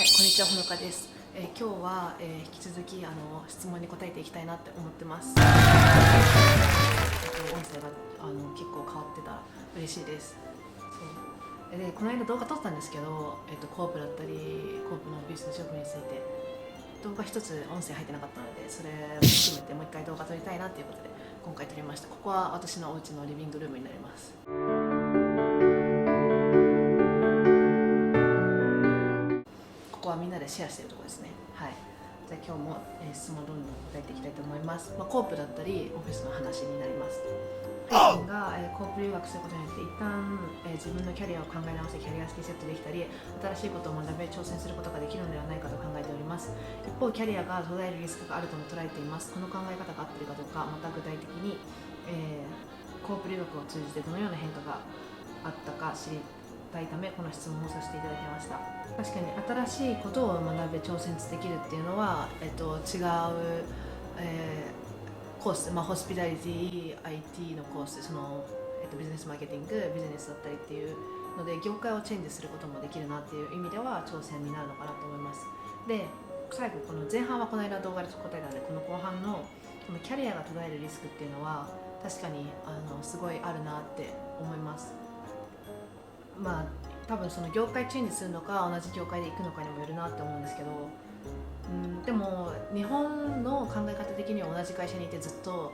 はい、こんにちは、ほのかです。今日は、引き続き質問に答えていきたいなって思ってます。音声が結構変わってたら嬉しいです。そうで、この間動画撮ったんですけど、コープだったりコープのビジネス職について動画一つ音声入ってなかったので、それを含めてもう一回動画撮りたいなということで今回撮りました。ここは私のお家のリビングルームになります。ここはみんなでシェアしているところですね。はい。じゃあ今日も、質問どんどん答えていきたいと思います。コープだったりオフィスの話になります。自分が、コープ留学することによって一旦、自分のキャリアを考え直してキャリアスキルセットできたり、新しいことを学べ挑戦することができるのではないかと考えております。一方キャリアが途絶えるリスクがあるとも捉えています。この考え方が合っているかどうか、また具体的に、コープ留学を通じてどのような変化があったか知りたいため、この質問をさせていただきました。確かに新しいことを学べ挑戦できるっていうのは、違う、コース、ホスピタリティ IT のコース、ビジネスマーケティング、ビジネスだったりっていうので業界をチェンジすることもできるなっていう意味では挑戦になるのかなと思います。で、最後この前半はこの間動画で答えたので、この後半のこのキャリアが途絶えるリスクっていうのは確かにすごいあるなって思います。多分その業界チェンジするのか同じ業界で行くのかにもよるなって思うんですけど、でも日本の考え方的には同じ会社にいてずっと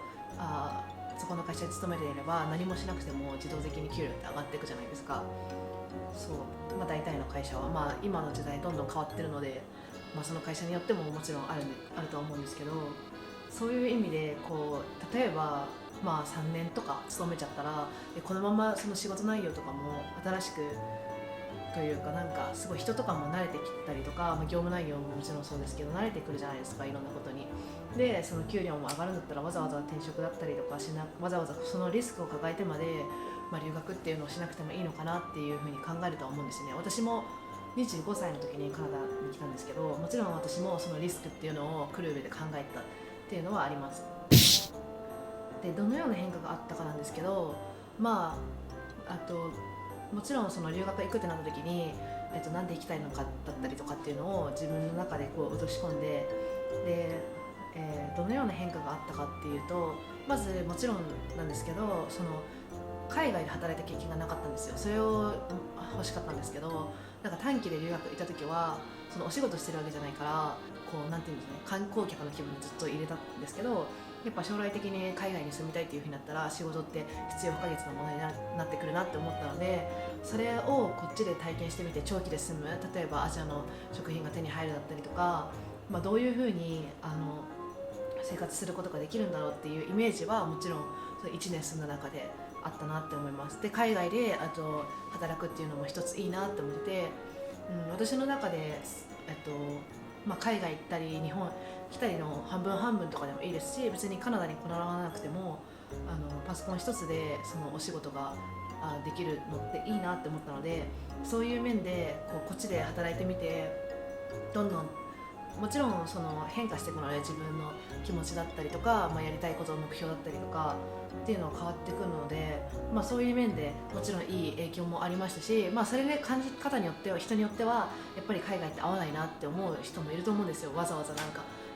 そこの会社に勤めていれば何もしなくても自動的に給料って上がっていくじゃないですか。そう、大体の会社は、今の時代どんどん変わってるので、その会社によってももちろんあるとは思うんですけど、そういう意味で例えば3年とか勤めちゃったらこのままその仕事内容とかも新しくというか、すごい人とかも慣れてきたりとか、業務内容ももちろんそうですけど慣れてくるじゃないですか、いろんなことに。でその給料も上がるんだったらわざわざ転職だったりとかわざわざそのリスクを抱えてまで、留学っていうのをしなくてもいいのかなっていうふうに考えるとは思うんですね。私も25歳の時にカナダに来たんですけど、もちろん私もそのリスクっていうのを来る上で考えたっていうのはあります。でどのような変化があったかなんですけど、あともちろんその留学行くってなった時に、なんで行きたいのかだったりとかっていうのを自分の中で落とし込んで、どのような変化があったかっていうと、まずもちろんなんですけど、海外で働いた経験がなかったんですよ。それを欲しかったんですけど、短期で留学行った時はそのお仕事してるわけじゃないから、なんていうんですね、観光客の気分でずっと入れたんですけど、やっぱ将来的に海外に住みたいっていう風になったら仕事って必要不可欠なものになってくるなって思ったので、それをこっちで体験してみて長期で住む、例えばアジアの食品が手に入るだったりとか、どういう風に生活することができるんだろうっていうイメージはもちろんその1年住んだ中であったなって思います。で海外で働くっていうのも一ついいなって思ってて、私の中で、海外行ったり日本来たりの半分半分とかでもいいですし、別にカナダにこだわらなくてもパソコン一つでそのお仕事ができるのっていいなって思ったので、そういう面でこっちで働いてみて、どんどんもちろんその変化していくので自分の気持ちだったりとか、やりたいことの目標だったりとかっていうのは変わってくるので、そういう面でもちろんいい影響もありましたし、それで感じ方によっては人によってはやっぱり海外って合わないなって思う人もいると思うんですよ。わざわざ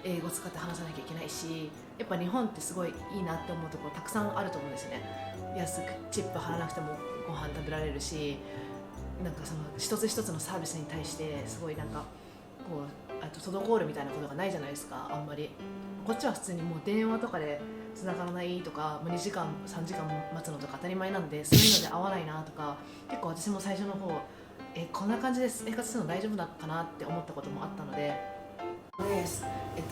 英語使って話さなきゃいけないし、やっぱ日本ってすごいいいなって思うところたくさんあると思うんですね。安くチップ払わなくてもご飯食べられるし、その一つ一つのサービスに対してすごい滞るみたいなことがないじゃないですか、あんまり。こっちは普通にもう電話とかで繋がらないとか、2時間3時間待つのとか当たり前なんで、そういうので合わないなとか、結構私も最初の方こんな感じで生活するの大丈夫だかなって思ったこともあったので、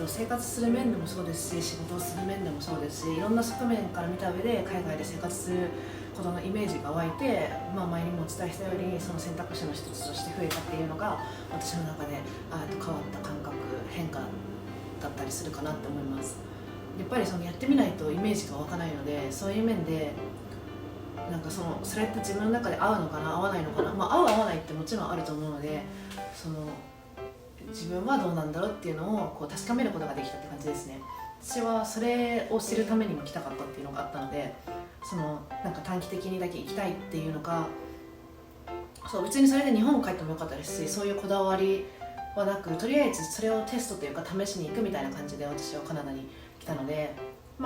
生活する面でもそうですし、仕事をする面でもそうですし、いろんな側面から見た上で海外で生活することのイメージが湧いて、前にもお伝えしたようにその選択肢の一つとして増えたっていうのが私の中で変わった感覚変化だったりするかなって思います。やっぱりやってみないとイメージが湧かないので、そういう面でそれって自分の中で合うのかな合わないのかな、合う合わないってもちろんあると思うので、自分はどうなんだろうっていうのを確かめることができたって感じですね。私はそれを知るためにも来たかったっていうのがあったので、短期的にだけ行きたいっていうのか、別にそれで日本帰ってもよかったですし、そういうこだわりはなく、とりあえずそれをテストというか試しに行くみたいな感じで私はカナダに来たので、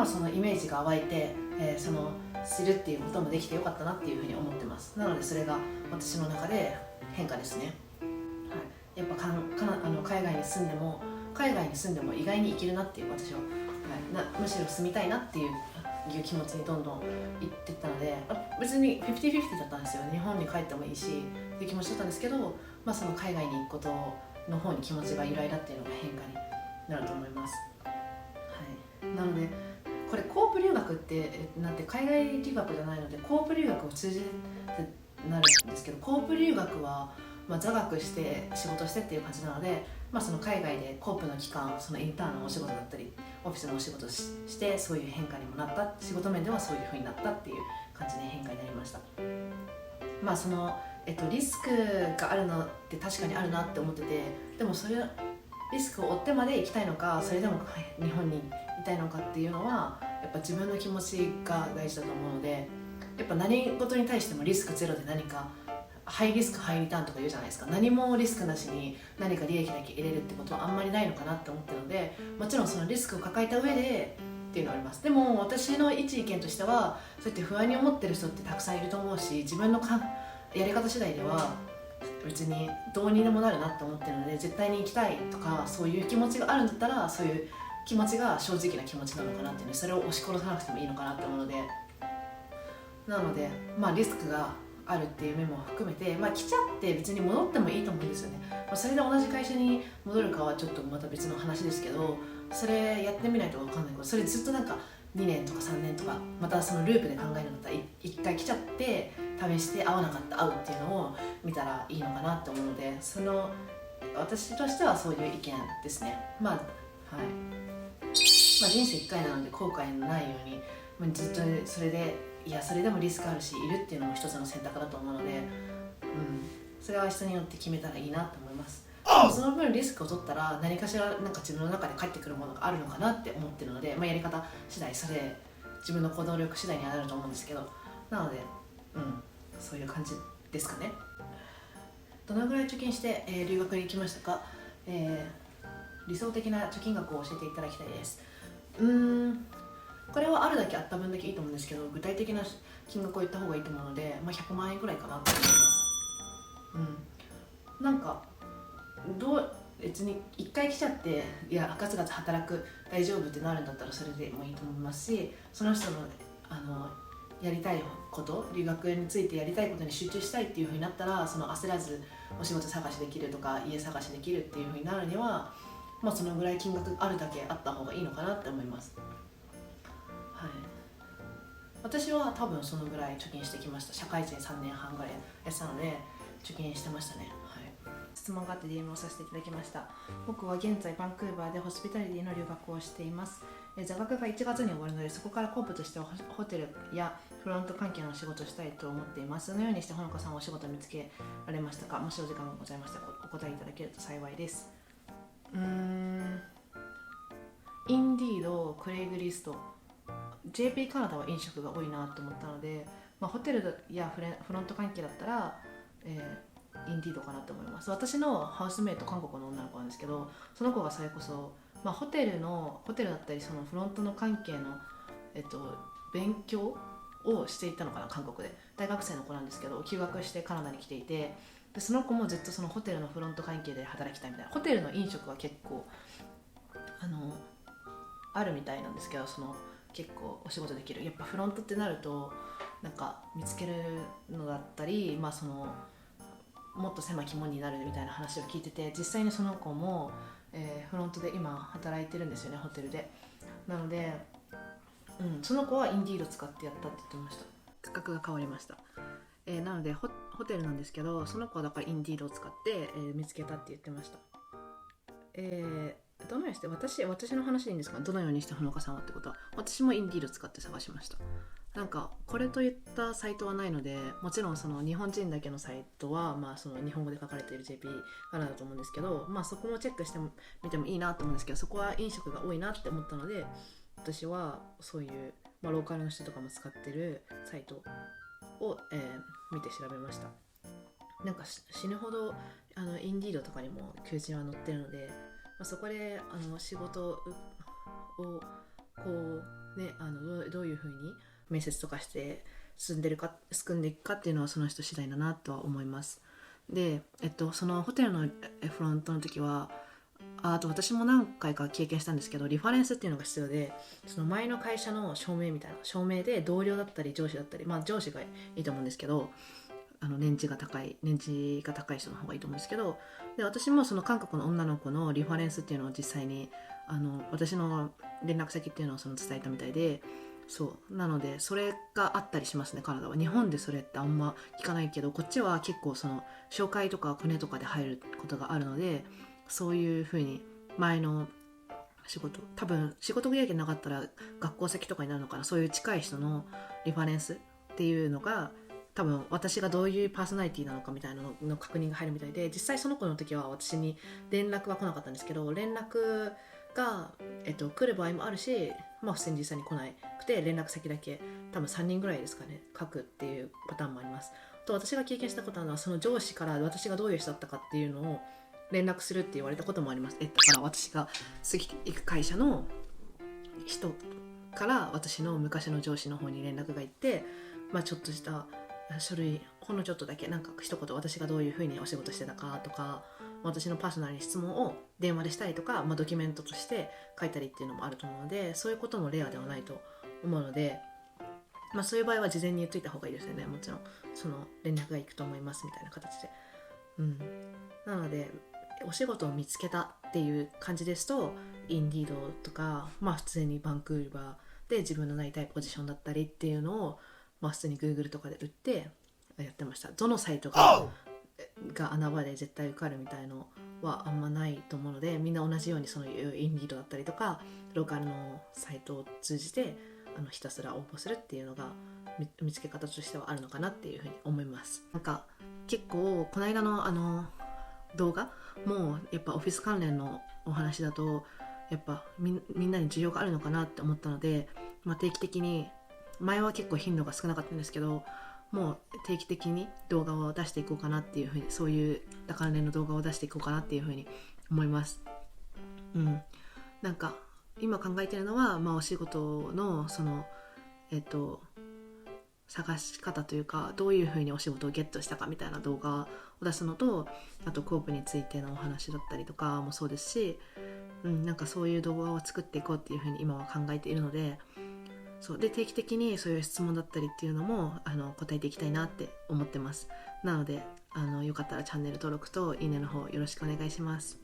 そのイメージが湧いて、その知るっていうこともできてよかったなっていうふうに思ってます。なのでそれが私の中で変化ですね。はい、やっぱ海外に住んでも意外に生きるなっていう私は、むしろ住みたいなっていう気持ちにどんどんいってったので、別に50-50だったんですよ。日本に帰ってもいいしっていう気持ちだったんですけど、その海外に行くことの方に気持ちが揺らいだっていうのが変化になると思います。はい、なのでこれコープ留学ってなんて海外留学じゃないのでコープ留学を通じてなるんですけど、コープ留学は座学して仕事してっていう感じなので、その海外でコープの期間、そのインターンのお仕事だったりオフィスのお仕事してそういう変化にもなった、仕事面ではそういう風になったっていう感じで変化になりました。そのリスクがあるのって確かにあるなって思ってて、でもそれリスクを負ってまで行きたいのか、それでも日本にいたいのかっていうのはやっぱ自分の気持ちが大事だと思うので、やっぱ何事に対してもリスクゼロで何かハイリスクハイリターンとか言うじゃないですか。何もリスクなしに何か利益だけ入れるってことはあんまりないのかなって思ってるので、もちろんそのリスクを抱えた上でっていうのはあります。でも私の一意見としては、そうやって不安に思ってる人ってたくさんいると思うし、自分のやり方次第では別にどうにでもなるなって思ってるので、絶対に行きたいとかそういう気持ちがあるんだったら、そういう気持ちが正直な気持ちなのかなっていうので、それを押し殺さなくてもいいのかなって思うので、なのでリスクがあるっていう面も含めて、来ちゃって別に戻ってもいいと思うんですよね。それで同じ会社に戻るかはちょっとまた別の話ですけど、それやってみないと分かんないけど、それずっとなんか2年とか3年とかまたそのループで考えるんだったら、1回来ちゃって試して合わなかった合うっていうのを見たらいいのかなって思うので、その私としてはそういう意見ですね。人生1回なので後悔のないように、ずっとそれでそれでもリスクあるしいるっていうのも一つの選択だと思うので、それは人によって決めたらいいなと思います。その分リスクを取ったら何かしらなんか自分の中で返ってくるものがあるのかなって思ってるので、やり方次第、それ自分の行動力次第にはなると思うんですけど、なのでそういう感じですかね。どのぐらい貯金して、留学に行きましたか。理想的な貯金額を教えていただきたいです。これはあるだけあった分だけいいと思うんですけど、具体的な金額を言った方がいいと思うので、100万円くらいかなと思います。なんか別に1回来ちゃってガツガツ働く大丈夫ってなるんだったらそれでもいいと思いますし、その人のやりたいこと、留学についてやりたいことに集中したいっていう風になったら、その焦らずお仕事探しできるとか家探しできるっていう風になるには、そのぐらい金額あるだけあった方がいいのかなって思います。私は多分そのぐらい貯金してきました。社会人3年半ぐらいやってたので貯金してましたね。質問があって DM をさせていただきました。僕は現在バンクーバーでホスピタリティの留学をしています。座学が1月に終わるので、そこからコープとしてホテルやフロント関係の仕事をしたいと思っています。そのようにしてほのかさんはお仕事を見つけられましたか。もしお時間がございましたらお答えいただけると幸いです。インディード、クレイグリスト、JP カナダは飲食が多いなと思ったので、ホテルやフロント関係だったら、インディードかなと思います。私のハウスメイト韓国の女の子なんですけど、その子がそれこそ、ホテルだったりそのフロントの関係の、勉強をしていたのかな。韓国で大学生の子なんですけど、休学してカナダに来ていて、でその子もずっとそのホテルのフロント関係で働きたいみたいな、ホテルの飲食は結構あるみたいなんですけど、その結構お仕事できる、やっぱフロントってなるとなんか見つけるのだったり、そのもっと狭き門になるみたいな話を聞いてて、実際にその子も、フロントで今働いてるんですよね、ホテルで。なので、その子はインディード使ってやったって言ってました。価格が変わりました。なので ホテルなんですけど、その子はだからインディードを使って、見つけたって言ってました。どのようにして私の話でいいんですか。どのようにしてほのかさんはってことは、私もインディード使って探しました。なんかこれといったサイトはないので、もちろんその日本人だけのサイトは、その日本語で書かれている JP からだと思うんですけど、そこもチェックしてみてもいいなと思うんですけど、そこは飲食が多いなって思ったので、私はそういう、ローカルの人とかも使ってるサイトを、見て調べました。なんか死ぬほどインディードとかにも求人は載ってるので、そこで仕事をこうねどういうふうに面接とかして進んでいくかっていうのはその人次第だなとは思います。で、そのホテルのフロントの時はあと私も何回か経験したんですけど、リファレンスっていうのが必要で、その前の会社の証明みたいな証明で同僚だったり上司だったり、上司がいいと思うんですけど、年次が高い人の方がいいと思うんですけど、で私もその韓国の女の子のリファレンスっていうのを実際に私の連絡先っていうのを伝えたみたいで、そうなのでそれがあったりしますね。カナダは日本でそれってあんま聞かないけど、こっちは結構その紹介とかコネとかで入ることがあるので、そういうふうに前の多分仕事経験なかったら学校先とかになるのかな、そういう近い人のリファレンスっていうのが多分私がどういうパーソナリティなのかみたいなの確認が入るみたいで、実際その子の時は私に連絡は来なかったんですけど、連絡が、来る場合もあるし、普通に実際に来なくて連絡先だけ多分3人ぐらいですかね書くっていうパターンもあります。と私が経験したことはその上司から私がどういう人だったかっていうのを連絡するって言われたこともあります。だから私が次行く会社の人から私の昔の上司の方に連絡が行って、ちょっとした書類ほんのちょっとだけ一言私がどういうふうにお仕事してたかとか、私のパーソナルに質問を電話でしたりとか、ドキュメントとして書いたりっていうのもあると思うので、そういうこともレアではないと思うので、そういう場合は事前に言っといた方がいいですよね。もちろんその連絡が行くと思いますみたいな形で、なのでお仕事を見つけたっていう感じですと、インディードとか、普通にバンクーバーで自分のなりたいポジションだったりっていうのを、普通に Google とかで売ってやってました。どのサイトが穴場で絶対受かるみたいのはあんまないと思うので、みんな同じようにそのインディードだったりとかローカルのサイトを通じてひたすら応募するっていうのが見つけ方としてはあるのかなっていうふうに思います。結構この間の動画もやっぱオフィス関連のお話だとやっぱみんなに需要があるのかなって思ったので、定期的に、前は結構頻度が少なかったんですけど、もう定期的に動画を出していこうかなっていうふうに、そういう関連の動画を出していこうかなっていうふうに思います。今考えてるのは、お仕事のその探し方というか、どういうふうにお仕事をゲットしたかみたいな動画を出すのと、あとコープについてのお話だったりとかもそうですし、そういう動画を作っていこうっていうふうに今は考えているので、で定期的にそういう質問だったりっていうのも答えていきたいなって思ってます。なのでよかったらチャンネル登録といいねの方よろしくお願いします。